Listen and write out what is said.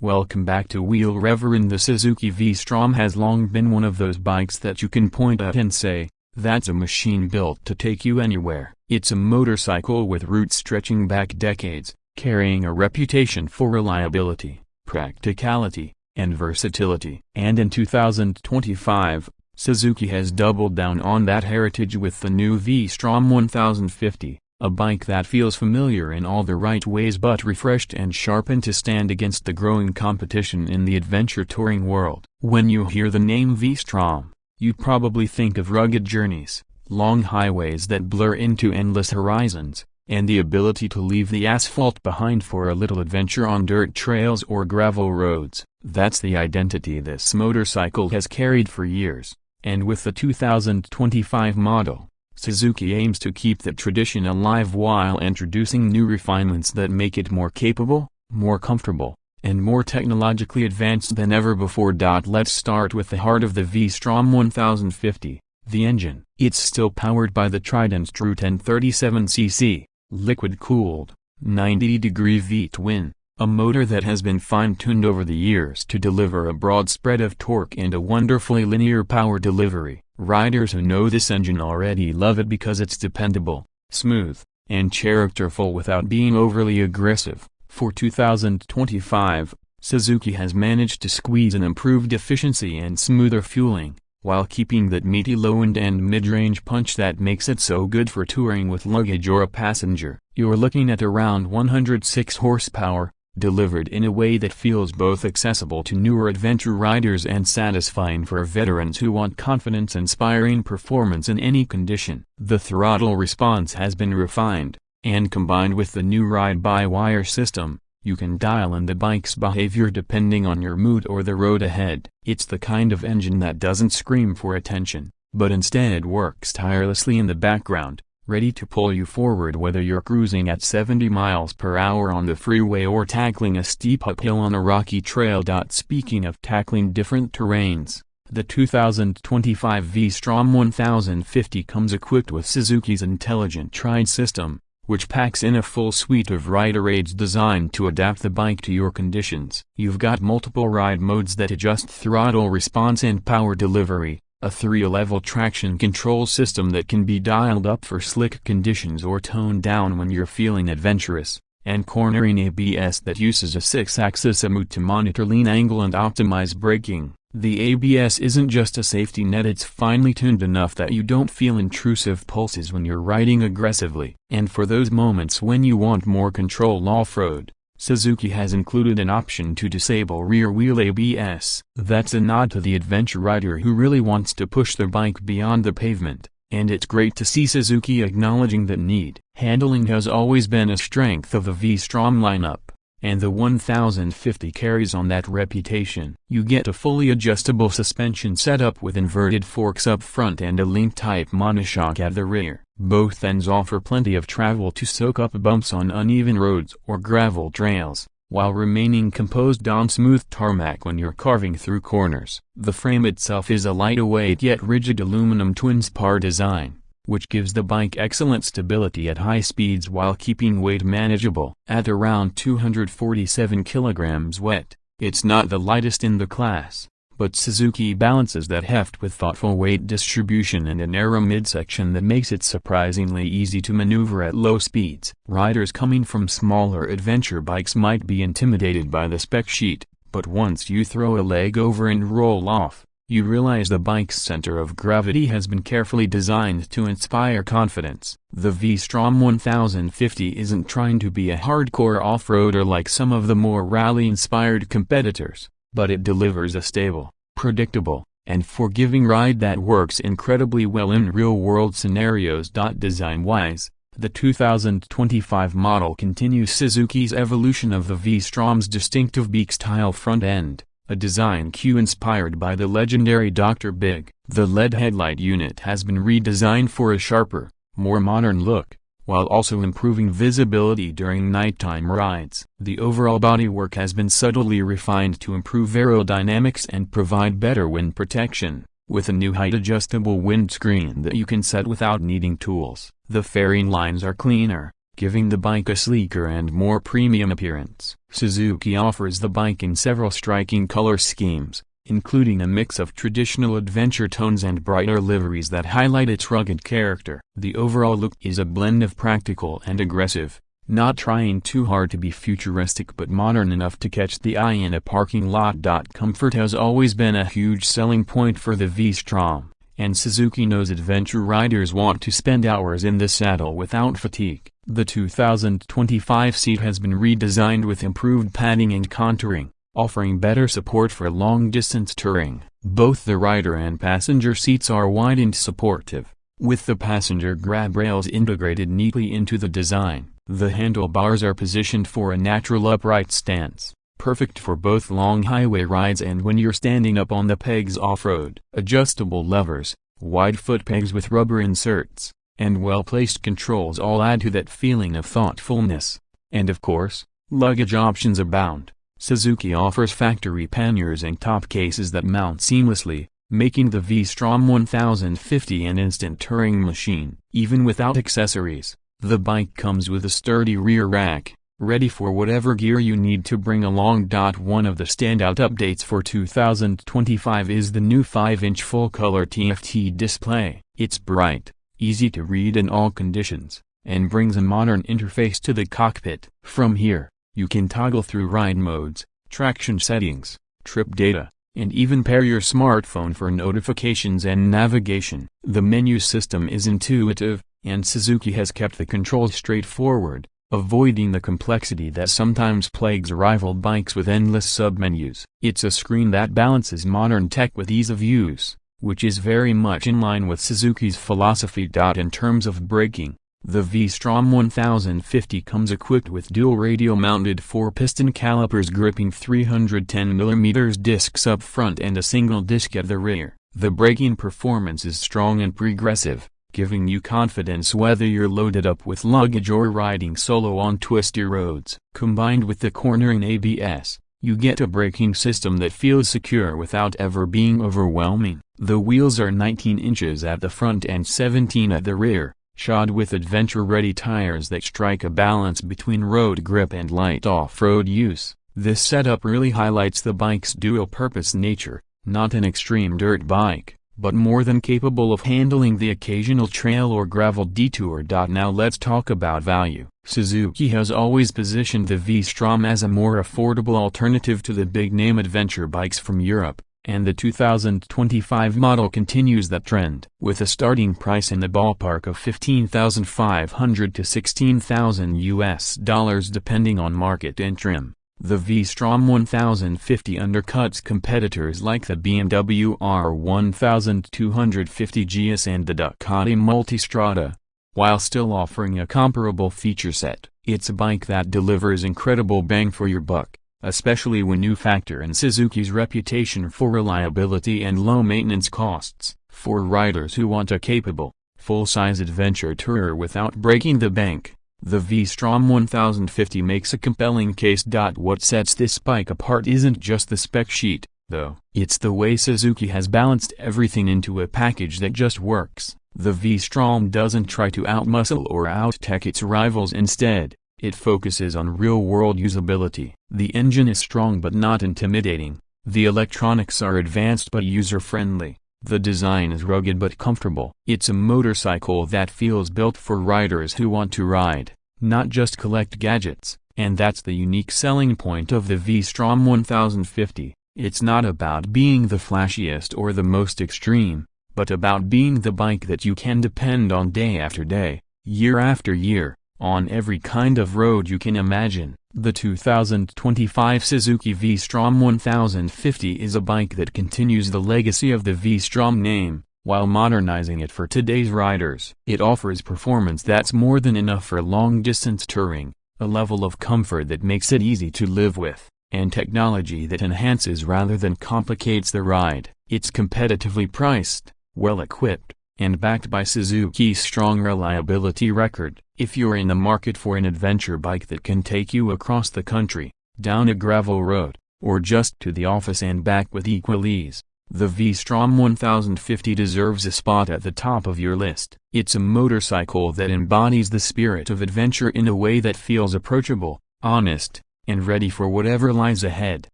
Welcome back to Wheel Reverend. The Suzuki V-Strom has long been one of those bikes that you can point at and say, that's a machine built to take you anywhere. It's a motorcycle with roots stretching back decades, carrying a reputation for reliability, practicality, and versatility. And in 2025, Suzuki has doubled down on that heritage with the new V-Strom 1050, a bike that feels familiar in all the right ways but refreshed and sharpened to stand against the growing competition in the adventure touring world. When you hear the name V-Strom, you probably think of rugged journeys, long highways that blur into endless horizons, and the ability to leave the asphalt behind for a little adventure on dirt trails or gravel roads. That's the identity this motorcycle has carried for years. And with the 2025 model, Suzuki aims to keep that tradition alive while introducing new refinements that make it more capable, more comfortable, and more technologically advanced than ever before. Let's start with the heart of the V-Strom 1050, the engine. It's still powered by the tried and true 1037cc, liquid-cooled, 90-degree V-twin. A motor that has been fine-tuned over the years to deliver a broad spread of torque and a wonderfully linear power delivery. Riders who know this engine already love it because it's dependable, smooth, and characterful without being overly aggressive. For 2025, Suzuki has managed to squeeze an improved efficiency and smoother fueling, while keeping that meaty low-end and mid-range punch that makes it so good for touring with luggage or a passenger. You're looking at around 106 horsepower, delivered in a way that feels both accessible to newer adventure riders and satisfying for veterans who want confidence-inspiring performance in any condition. The throttle response has been refined, and combined with the new ride-by-wire system, you can dial in the bike's behavior depending on your mood or the road ahead. It's the kind of engine that doesn't scream for attention, but instead works tirelessly in the background, ready to pull you forward whether you're cruising at 70 miles per hour on the freeway or tackling a steep uphill on a rocky trail. Speaking of tackling different terrains, the 2025 V-Strom 1050 comes equipped with Suzuki's intelligent Ride system, which packs in a full suite of rider aids designed to adapt the bike to your conditions. You've got multiple ride modes that adjust throttle response and power delivery, a 3-level traction control system that can be dialed up for slick conditions or toned down when you're feeling adventurous, and cornering ABS that uses a 6-axis mode to monitor lean angle and optimize braking. The ABS isn't just a safety net, it's finely tuned enough that you don't feel intrusive pulses when you're riding aggressively. And for those moments when you want more control off-road, Suzuki has included an option to disable rear-wheel ABS. That's a nod to the adventure rider who really wants to push their bike beyond the pavement, and it's great to see Suzuki acknowledging that need. Handling has always been a strength of the V-Strom lineup, and the 1050 carries on that reputation. You get a fully adjustable suspension setup with inverted forks up front and a link-type monoshock at the rear. Both ends offer plenty of travel to soak up bumps on uneven roads or gravel trails, while remaining composed on smooth tarmac when you're carving through corners. The frame itself is a lightweight yet rigid aluminum twin-spar design, which gives the bike excellent stability at high speeds while keeping weight manageable. At around 247 kilograms wet, it's not the lightest in the class, but Suzuki balances that heft with thoughtful weight distribution and a narrow midsection that makes it surprisingly easy to maneuver at low speeds. Riders coming from smaller adventure bikes might be intimidated by the spec sheet, but once you throw a leg over and roll off, you realize the bike's center of gravity has been carefully designed to inspire confidence. The V-Strom 1050 isn't trying to be a hardcore off-roader like some of the more rally-inspired competitors, but it delivers a stable, predictable, and forgiving ride that works incredibly well in real-world scenarios. Design-wise, the 2025 model continues Suzuki's evolution of the V-Strom's distinctive beak-style front end, a design cue inspired by the legendary Dr. Big. The LED headlight unit has been redesigned for a sharper, more modern look, while also improving visibility during nighttime rides. The overall bodywork has been subtly refined to improve aerodynamics and provide better wind protection, with a new height-adjustable windscreen that you can set without needing tools. The fairing lines are cleaner, giving the bike a sleeker and more premium appearance. Suzuki offers the bike in several striking color schemes, including a mix of traditional adventure tones and brighter liveries that highlight its rugged character. The overall look is a blend of practical and aggressive, not trying too hard to be futuristic but modern enough to catch the eye in a parking lot. Comfort has always been a huge selling point for the V-Strom, and Suzuki knows adventure riders want to spend hours in the saddle without fatigue. The 2025 seat has been redesigned with improved padding and contouring, offering better support for long-distance touring. Both the rider and passenger seats are wide and supportive, with the passenger grab rails integrated neatly into the design. The handlebars are positioned for a natural upright stance, perfect for both long highway rides and when you're standing up on the pegs off-road. Adjustable levers, wide foot pegs with rubber inserts, and well-placed controls all add to that feeling of thoughtfulness. And of course, luggage options abound. Suzuki offers factory panniers and top cases that mount seamlessly, making the V-Strom 1050 an instant touring machine. Even without accessories, the bike comes with a sturdy rear rack, ready for whatever gear you need to bring along. One of the standout updates for 2025 is the new 5-inch full-color TFT display. It's bright, easy to read in all conditions, and brings a modern interface to the cockpit. From here, you can toggle through ride modes, traction settings, trip data, and even pair your smartphone for notifications and navigation. The menu system is intuitive, and Suzuki has kept the controls straightforward, avoiding the complexity that sometimes plagues rival bikes with endless submenus. It's a screen that balances modern tech with ease of use, which is very much in line with Suzuki's philosophy. In terms of braking, the V-Strom 1050 comes equipped with dual radial-mounted 4-piston calipers gripping 310mm discs up front and a single disc at the rear. The braking performance is strong and progressive, giving you confidence whether you're loaded up with luggage or riding solo on twisty roads. Combined with the cornering ABS, you get a braking system that feels secure without ever being overwhelming. The wheels are 19 inches at the front and 17 at the rear, shod with adventure-ready tires that strike a balance between road grip and light off-road use. This setup really highlights the bike's dual-purpose nature, not an extreme dirt bike, but more than capable of handling the occasional trail or gravel detour. Now let's talk about value. Suzuki has always positioned the V-Strom as a more affordable alternative to the big-name adventure bikes from Europe, and the 2025 model continues that trend. With a starting price in the ballpark of $15,500 to $16,000 depending on market and trim, the V-Strom 1050 undercuts competitors like the BMW R1250 GS and the Ducati Multistrada, while still offering a comparable feature set. It's a bike that delivers incredible bang for your buck, especially when you factor in Suzuki's reputation for reliability and low maintenance costs. For riders who want a capable, full-size adventure tourer without breaking the bank, the V-Strom 1050 makes a compelling case. What sets this bike apart isn't just the spec sheet, though. It's the way Suzuki has balanced everything into a package that just works. The V-Strom doesn't try to outmuscle or out-tech its rivals. Instead, it focuses on real-world usability. The engine is strong but not intimidating. The electronics are advanced but user-friendly. The design is rugged but comfortable. It's a motorcycle that feels built for riders who want to ride, not just collect gadgets. And that's the unique selling point of the V-Strom 1050. It's not about being the flashiest or the most extreme, but about being the bike that you can depend on day after day, year after year, on every kind of road you can imagine. The 2025 Suzuki V-Strom 1050 is a bike that continues the legacy of the V-Strom name, while modernizing it for today's riders. It offers performance that's more than enough for long-distance touring, a level of comfort that makes it easy to live with, and technology that enhances rather than complicates the ride. It's competitively priced, well-equipped, and backed by Suzuki's strong reliability record. If you're in the market for an adventure bike that can take you across the country, down a gravel road, or just to the office and back with equal ease, The V-Strom 1050 deserves a spot at the top of your list. It's a motorcycle that embodies the spirit of adventure in a way that feels approachable, honest, and ready for whatever lies ahead.